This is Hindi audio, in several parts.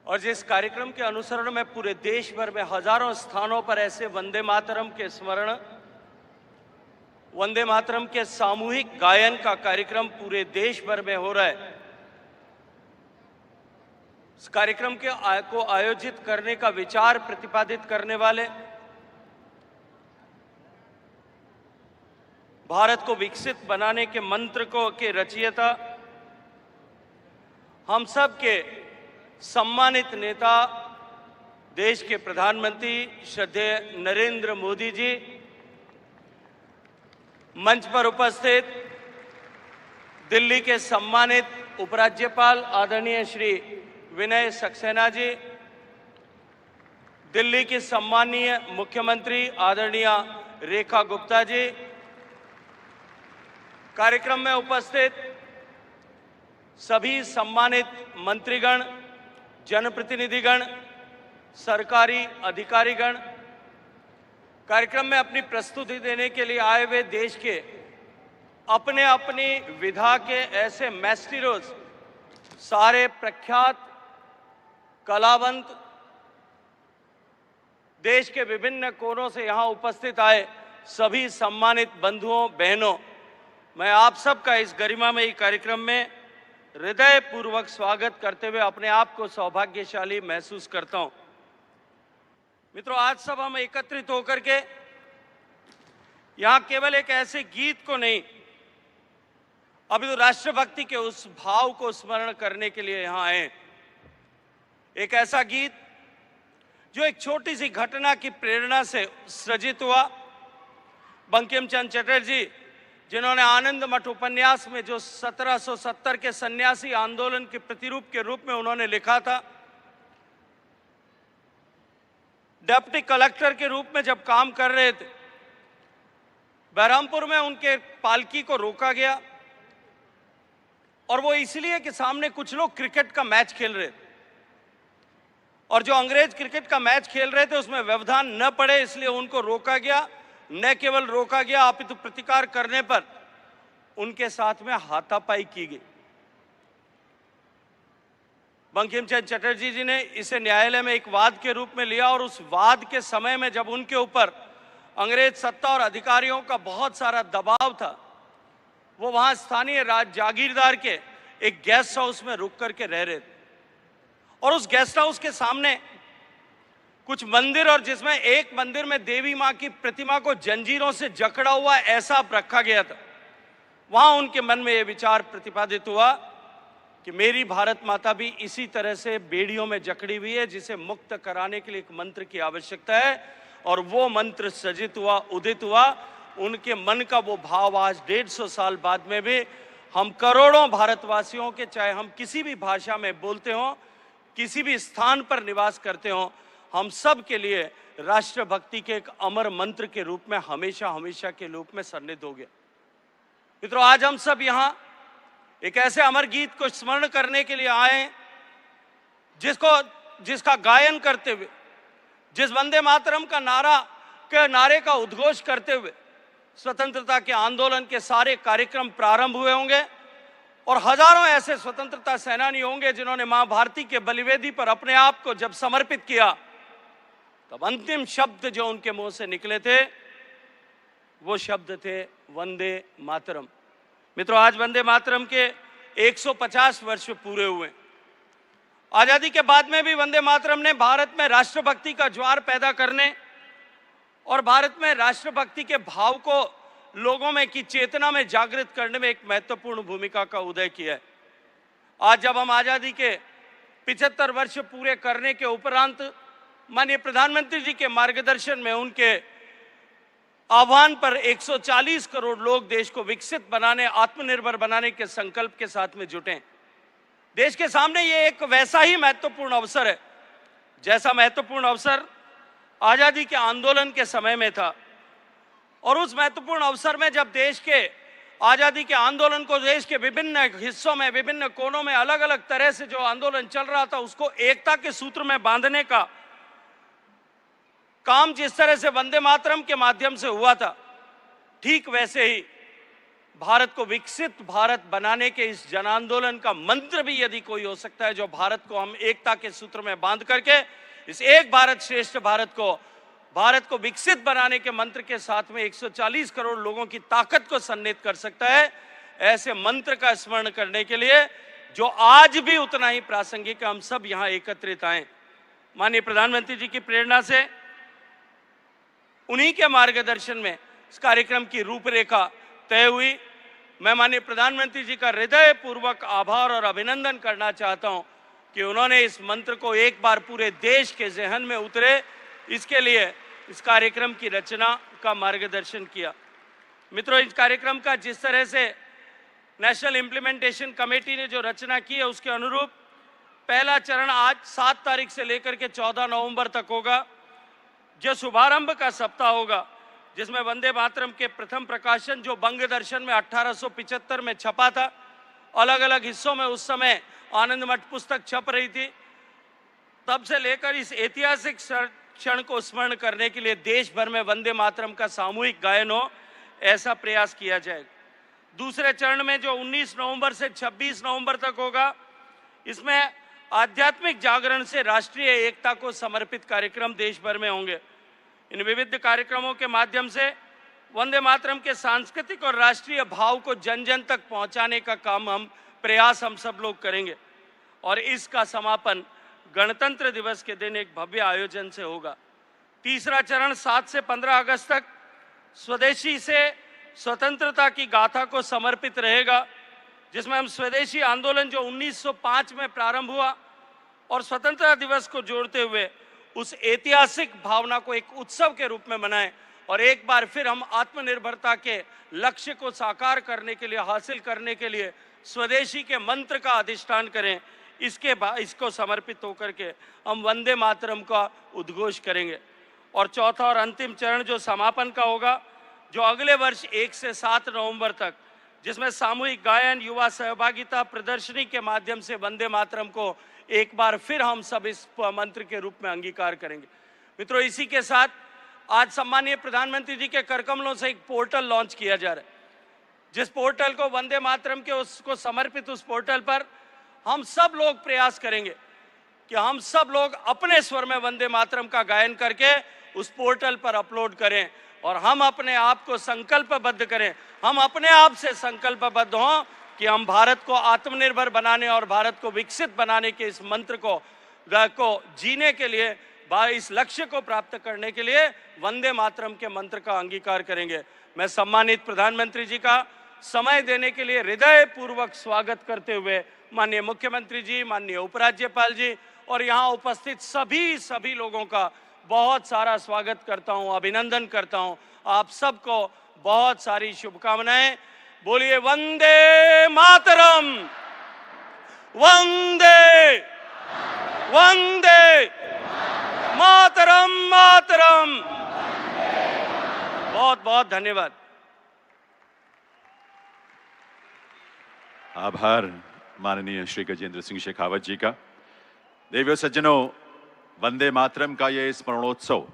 और जिस कार्यक्रम के अनुसरण में पूरे देश भर में हजारों स्थानों पर ऐसे वंदे मातरम के स्मरण, वंदे मातरम के सामूहिक गायन का कार्यक्रम पूरे देश भर में हो रहा है। इस कार्यक्रम को आयोजित करने का विचार प्रतिपादित करने वाले, भारत को विकसित बनाने के मंत्र के रचयिता, हम सब के सम्मानित नेता, देश के प्रधानमंत्री श्रद्धेय नरेंद्र मोदी जी, मंच पर उपस्थित दिल्ली के सम्मानित उपराज्यपाल आदरणीय श्री विनय सक्सेना जी, दिल्ली की सम्माननीय मुख्यमंत्री आदरणीय रेखा गुप्ता जी, कार्यक्रम में उपस्थित सभी सम्मानित मंत्रीगण, जनप्रतिनिधिगण, सरकारी अधिकारीगण, कार्यक्रम में अपनी प्रस्तुति देने के लिए आए हुए देश के अपने अपनी विधा के ऐसे मैस्टिरोज, सारे प्रख्यात कलावंत, देश के विभिन्न कोनों से यहाँ उपस्थित आए सभी सम्मानित बंधुओं बहनों, मैं आप सबका इस गरिमामयी कार्यक्रम में हृदय पूर्वक स्वागत करते हुए अपने आप को सौभाग्यशाली महसूस करता हूं। मित्रों, आज सब हम एकत्रित होकर के यहां केवल एक ऐसे गीत को नहीं, अभी तो राष्ट्रभक्ति के उस भाव को स्मरण करने के लिए यहां आए। एक ऐसा गीत जो एक छोटी सी घटना की प्रेरणा से सृजित हुआ। बंकिम चंद्र चटर्जी, जिन्होंने आनंद मठ उपन्यास में जो 1770 के सन्यासी आंदोलन के प्रतिरूप के रूप में उन्होंने लिखा था, डिप्टी कलेक्टर के रूप में जब काम कर रहे थे, बहरामपुर में उनके पालकी को रोका गया और वो इसलिए कि सामने कुछ लोग क्रिकेट का मैच खेल रहे थे और जो अंग्रेज क्रिकेट का मैच खेल रहे थे उसमें व्यवधान न पड़े, इसलिए उनको रोका गया। न केवल रोका गया, अपितु प्रतिकार करने पर उनके साथ में हाथापाई की गई। बंकिम चंद्र चटर्जी जी ने इसे न्यायालय में एक वाद के रूप में लिया और उस वाद के समय में जब उनके ऊपर अंग्रेज सत्ता और अधिकारियों का बहुत सारा दबाव था, वो वहां स्थानीय जागीरदार के एक गेस्ट हाउस में रुक करके रह रहे थे और उस गेस्ट हाउस के सामने कुछ मंदिर, और जिसमें एक मंदिर में देवी मां की प्रतिमा को जंजीरों से जकड़ा हुआ ऐसा रखा गया था। वहां उनके मन में यह विचार प्रतिपादित हुआ कि मेरी भारत माता भी इसी तरह से बेड़ियों में जकड़ी हुई है, जिसे मुक्त कराने के लिए एक मंत्र की आवश्यकता है। और वो मंत्र सृजित हुआ, उदित हुआ। उनके मन का वो भाव आज 150 साल बाद में भी हम करोड़ों भारतवासियों के, चाहे हम किसी भी भाषा में बोलते हों, किसी भी स्थान पर निवास करते हों, हम सब के लिए राष्ट्रभक्ति के एक अमर मंत्र के रूप में हमेशा हमेशा के रूप में सन्निध हो गया। मित्रों, आज हम सब यहाँ एक ऐसे अमर गीत को स्मरण करने के लिए आए जिसका गायन करते हुए, जिस वंदे मातरम का नारे का उद्घोष करते हुए स्वतंत्रता के आंदोलन के सारे कार्यक्रम प्रारंभ हुए होंगे और हजारों ऐसे स्वतंत्रता सेनानी होंगे जिन्होंने मां भारती के बलिवेदी पर अपने आप को जब समर्पित किया, तब अंतिम शब्द जो उनके मुंह से निकले थे वो शब्द थे वंदे मातरम। मित्रों, आज वंदे मातरम के 150 वर्ष पूरे हुए। आजादी के बाद में भी वंदे मातरम ने भारत में राष्ट्रभक्ति का ज्वार पैदा करने और भारत में राष्ट्रभक्ति के भाव को लोगों में की चेतना में जागृत करने में एक महत्वपूर्ण भूमिका का उदय किया है। आज जब हम आजादी के 75 वर्ष पूरे करने के उपरांत माननीय प्रधानमंत्री जी के मार्गदर्शन में, उनके आह्वान पर 140 करोड़ लोग देश को विकसित बनाने, आत्मनिर्भर बनाने के संकल्प के साथ में जुटे। देश के सामने ये एक वैसा ही महत्वपूर्ण अवसर है जैसा महत्वपूर्ण अवसर आजादी के आंदोलन के समय में था। और उस महत्वपूर्ण अवसर में जब देश के आजादी के आंदोलन को देश के विभिन्न हिस्सों में, विभिन्न कोनों में अलग अलग तरह से जो आंदोलन चल रहा था उसको एकता के सूत्र में बांधने का काम जिस तरह से वंदे मातरम के माध्यम से हुआ था, ठीक वैसे ही भारत को विकसित भारत बनाने के इस जन आंदोलन का मंत्र भी यदि कोई हो सकता है, जो भारत को हम एकता के सूत्र में बांध करके इस एक भारत श्रेष्ठ भारत को विकसित बनाने के मंत्र के साथ में 140 करोड़ लोगों की ताकत को सम्मिलित कर सकता है, ऐसे मंत्र का स्मरण करने के लिए जो आज भी उतना ही प्रासंगिक है, हम सब यहां एकत्रित आए। माननीय प्रधानमंत्री जी की प्रेरणा से, उन्हीं के मार्गदर्शन में इस कार्यक्रम की रूपरेखा तय हुई। मैं माननीय प्रधानमंत्री जी का हृदयपूर्वक आभार और अभिनंदन करना चाहता हूं कि उन्होंने इस मंत्र को एक बार पूरे देश के ज़हन में उतरे, इसके लिए इस कार्यक्रम की रचना का मार्गदर्शन किया। मित्रों, इस कार्यक्रम का जिस तरह से नेशनल इम्प्लीमेंटेशन कमेटी ने जो रचना की है, उसके अनुरूप पहला चरण आज 7 तारीख से लेकर के 14 नवंबर तक होगा, जो शुभारंभ का सप्ताह होगा, जिसमें वंदे मातरम के प्रथम प्रकाशन जो बंग दर्शन में 1875 में छपा था, अलग अलग हिस्सों में उस समय आनंद मठ पुस्तक छप रही थी, तब से लेकर इस ऐतिहासिक क्षण को स्मरण करने के लिए देश भर में वंदे मातरम का सामूहिक गायन हो, ऐसा प्रयास किया जाएगा। दूसरे चरण में जो 19 नवंबर से 26 नवंबर तक होगा, इसमें आध्यात्मिक जागरण से राष्ट्रीय एकता को समर्पित कार्यक्रम देश भर में होंगे। इन विविध कार्यक्रमों के माध्यम से वंदे मातरम के सांस्कृतिक और राष्ट्रीय भाव को जन जन तक पहुंचाने का प्रयास हम सब लोग करेंगे और इसका समापन गणतंत्र दिवस के दिन एक भव्य आयोजन से होगा। तीसरा चरण 7 से 15 अगस्त तक स्वदेशी से स्वतंत्रता की गाथा को समर्पित रहेगा, जिसमें हम स्वदेशी आंदोलन जो 1905 में प्रारंभ हुआ और स्वतंत्रता दिवस को जोड़ते हुए उस ऐतिहासिक भावना को एक उत्सव के रूप में मनाएं और एक बार फिर हम आत्मनिर्भरता के लक्ष्य को साकार करने के लिए, हासिल करने के लिए स्वदेशी के मंत्र का अधिष्ठान करें। इसको समर्पित होकर के हम वंदे मातरम का उद्घोष करेंगे। और चौथा और अंतिम चरण जो समापन का होगा, जो अगले वर्ष 1 से 7 नवंबर तक, जिसमें सामूहिक गायन, युवा सहभागिता, प्रदर्शनी के माध्यम से वंदे मातरम को एक बार फिर हम सब इस मंत्र के रूप में अंगीकार करेंगे। मित्रों, इसी के साथ आज सम्मानीय प्रधानमंत्री जी के करकमलों से एक पोर्टल लॉन्च किया जा रहा है, जिस पोर्टल को वंदे मातरम के उसको समर्पित उस पोर्टल पर हम सब लोग प्रयास करेंगे कि हम सब लोग अपने स्वर में वंदे मातरम का गायन करके उस पोर्टल पर अपलोड करें और हम अपने आप को संकल्पबद्ध करें, हम अपने आप से संकल्पबद्ध हों कि हम भारत को आत्मनिर्भर बनाने और भारत को विकसित बनाने के इस मंत्र को जीने के लिए, इस लक्ष्य को प्राप्त करने के लिए वंदे मातरम के मंत्र का अंगीकार करेंगे। मैं सम्मानित प्रधानमंत्री जी का समय देने के लिए हृदयपूर्वक स्वागत करते हुए माननीय मुख्यमंत्री जी, माननीय उपराज्यपाल जी और यहाँ उपस्थित सभी लोगों का बहुत सारा स्वागत करता हूँ, अभिनंदन करता हूँ। आप सबको बहुत सारी शुभकामनाएं। बोलिए वंदे मातरम, वंदे वंदे मातरम, मातरम। बहुत बहुत धन्यवाद। आभार माननीय श्री गजेंद्र सिंह शेखावत जी का। देवियों सज्जनों, वंदे मातरम का यह स्मरणोत्सव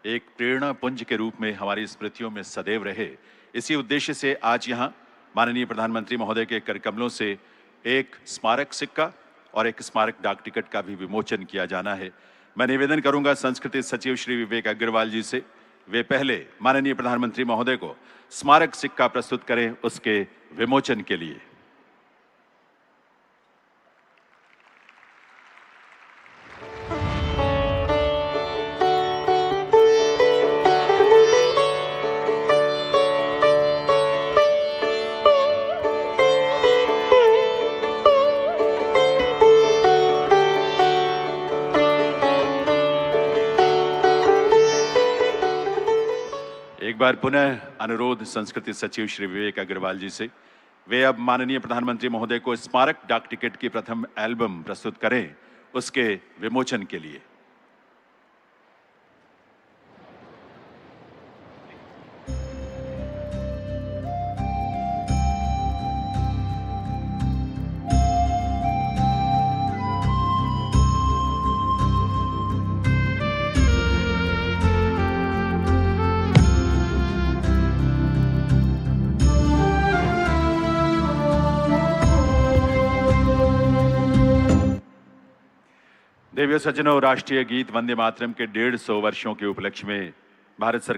एक प्रेरणा पुंज के रूप में हमारी स्मृतियों में सदैव रहे, इसी उद्देश्य से आज यहाँ माननीय प्रधानमंत्री महोदय के करकमलों से एक स्मारक सिक्का और एक स्मारक डाक टिकट का भी विमोचन किया जाना है। मैं निवेदन करूंगा संस्कृति सचिव श्री विवेक अग्रवाल जी से, वे पहले माननीय प्रधानमंत्री महोदय को स्मारक सिक्का प्रस्तुत करें उसके विमोचन के लिए। एक बार पुनः अनुरोध संस्कृति सचिव श्री विवेक अग्रवाल जी से, वे अब माननीय प्रधानमंत्री महोदय को स्मारक डाक टिकट की प्रथम एल्बम प्रस्तुत करें उसके विमोचन के लिए। देवियों सज्जनों, राष्ट्रीय गीत वंदे मातरम के 150 वर्षों के उपलक्ष्य में भारत सरकार